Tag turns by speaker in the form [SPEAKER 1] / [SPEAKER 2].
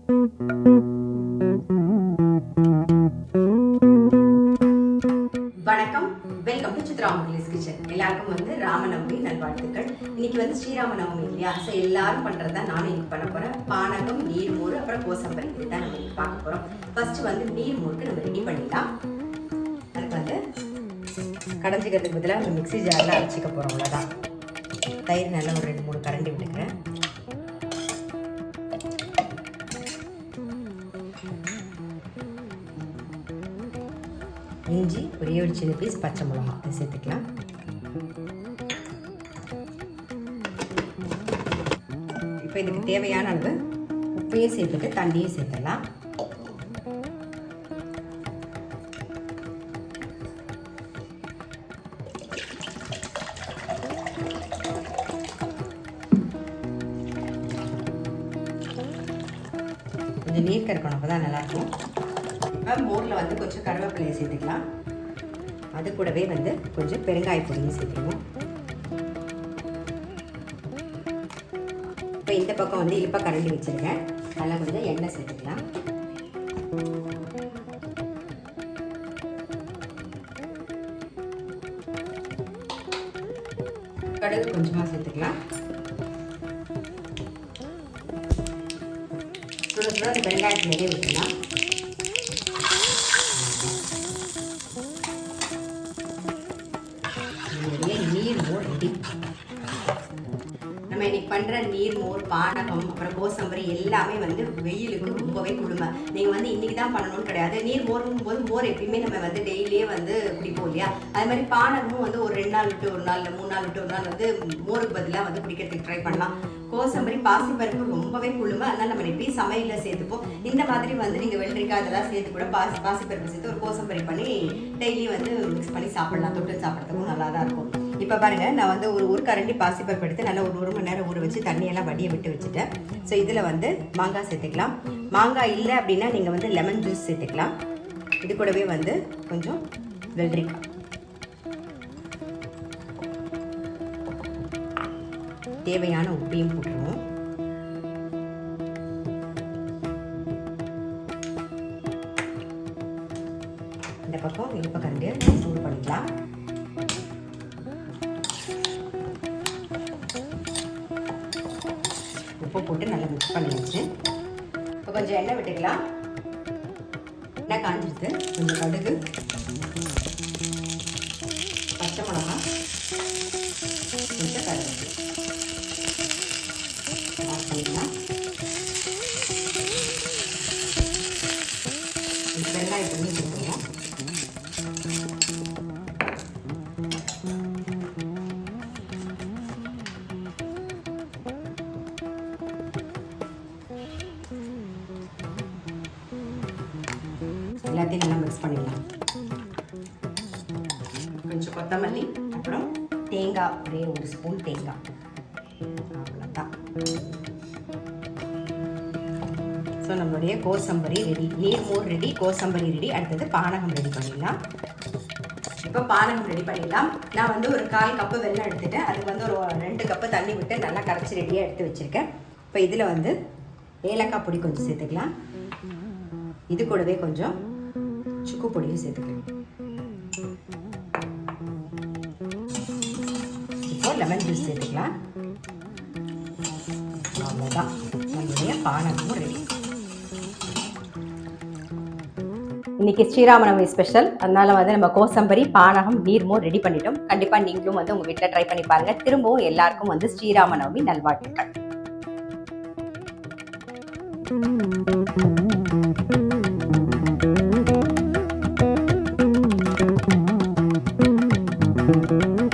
[SPEAKER 1] வணக்கம், welcome to Chitra Murali's kitchen. எல்லாருக்கும் ராமநவமி நல்வாழ்த்துக்கள். இன்னைக்கு ஸ்ரீராமநவமி இல்லையா? ஸோ எல்லாரும் பண்ணுறது தான் நானும் இன்னைக்கு பண்ண போகிறேன். பானகம், நீர்மோர், அப்புறம் கோசம்பரி, இதுதான் நம்ம இன்னைக்கு பார்க்க போகிறோம். ஃபர்ஸ்ட் நீர்மோருக்கு நம்ம ரெடி பண்ணிடலாம். அதுக்கு கடைஞ்சிக்கிறதுக்கு பதிலாக நம்ம மிக்ஸி ஜாரில் அரைச்சிக்க போகிறோம். அவ்வளோதான். தயிர் நல்லா ஒரு 2-3 கரண்டி விட்டுக்கிறேன். இஞ்சி ஒரே ஒரு சின்ன பீஸ், பச்சை மிளகா அதை சேர்த்துக்கலாம். இப்போ இதுக்கு தேவையான அளவு உப்பையும் சேர்த்துட்டு தண்ணியும் சேர்த்துடலாம். கொஞ்சம் நீர் கறக்கணும், அப்போ தான் நல்லாயிருக்கும். மோரில் கொஞ்சம் கருவேப்பிலையை சேர்த்துக்கலாம். அது கூடவே கொஞ்சம் பெருங்காய பொடியும் சேர்த்துக்கணும். இப்போ இந்த பக்கம் இழுப்ப கரண்டி வச்சுருக்கேன். அதில் கொஞ்சம் எண்ணெய் சேர்த்துக்கலாம். கடுகு கொஞ்சமாக சேர்த்துக்கலாம். சுட சுட அந்த பெருங்காயத்திலேயே விட்டுக்கலாம். நீர்மோர் ரெடி. நம்ம இன்னைக்கு பண்ணுற நீர்மோர், பானகம், அப்புறம் கோசம்பரி எல்லாமே வெயிலுக்கு ரொம்பவே குளுமை. நீங்கள் இன்னைக்கு தான் பண்ணணும்னு கிடையாது. நீர் மோரும் போது மோர் எப்பயுமே நம்ம டெய்லியே குடிப்போம் இல்லையா? அது மாதிரி பானகமும் ஒரு 2 நாள் விட்டு ஒரு நாள், இல்லை 3 நாள் விட்டு ஒரு நாள் மோருக்கு பதிலாக குடிக்கிறதுக்கு ட்ரை பண்ணலாம். கோசம்பரி, பாசிப்பருப்பு ரொம்பவே குளுமை. அதனால் நம்ம எப்படி சமையலில் சேர்த்துப்போம். இந்த மாதிரி நீங்கள் வெள்ளரிக்காய் அதெல்லாம் சேர்த்து கூட பாசிப்பருப்பு சேர்த்து ஒரு கோசம்பரி பண்ணி டெய்லி மிக்ஸ் பண்ணி சாப்பிடலாம். தொட்டு சாப்பிட்றதுக்கும் நல்லா தான் இருக்கும். இப்போ பாருங்கள், நான் ஒரு கரண்டி பாசிப்பருப்பு எடுத்து நல்லா ஒரு மணி நேரம் ஊற வச்சு தண்ணியெல்லாம் வடிய விட்டு வச்சுட்டேன். ஸோ இதில் மாங்காய் சேர்த்துக்கலாம். மாங்காய் இல்லை அப்படின்னா நீங்கள் லெமன் ஜூஸ் சேர்த்துக்கலாம். இது கூடவே கொஞ்சம் வெள்ளரிக்காய், தேவையான உப்பையும் போட்டுருவோம். இந்த பக்கம் இழுப்ப கரண்டியை சூடு பண்ணிக்கலாம். உப்பு போட்டு நல்லா மிக்ஸ் பண்ணிடுச்சு. இப்போ கொஞ்சம் எண்ணெய் விட்டுக்கலாம். எண்ணெய் காஞ்சிடுது. கொஞ்சம் கடுகு, பச்சை மிளகா, கொஞ்சம் கருவேப்பிலை ஆட் பண்ணிக்கலாம். வெங்காயம் பண்ணி கொடுத்துருவோம். எல்லாத்தையும் நல்லா மிக்ஸ் பண்ணிடலாம். கொஞ்சம் கொத்தமல்லி, அப்புறம் தேங்காய், ஒரே ஒரு ஸ்பூன் தேங்காய், அவ்வளோதான். ஸோ நம்மளுடைய கோசம்பரி ரெடி. நீர்மோர் ரெடி, கோசம்பரி ரெடி. அடுத்தது பானகம் ரெடி பண்ணிடலாம். இப்போ பானகம் ரெடி பண்ணிடலாம். நான் ஒரு 1/4 கப்பு வெல்லம் எடுத்துட்டேன். அதுக்கு ஒரு 2 கப்பு தண்ணி விட்டு நல்லா கரைச்சி ரெடியாக எடுத்து வச்சுருக்கேன். இப்போ இதில் ஏலக்காய் பொடி கொஞ்சம் சேர்த்துக்கலாம். இது கூடவே கொஞ்சம் சுக்கு பொடியும் சேர்த்துக்கலாம். இப்போ லெமன் ஜூஸ் சேர்த்துக்கலாம். அவ்வளோதான், நம்மளுடைய பானகமும் ரெடி. இன்னைக்கு ஸ்ரீராமநவமி ஸ்பெஷல். அதனால நம்ம கோசம்பரி, பானகம், நீர்மோர் ரெடி பண்ணிட்டோம். கண்டிப்பாக நீங்களும் உங்கள் வீட்டில் ட்ரை பண்ணி பாருங்கள். திரும்பவும் எல்லாருக்கும் ஸ்ரீராமநவமி நல்வாழ்த்துக்கள். Thank you.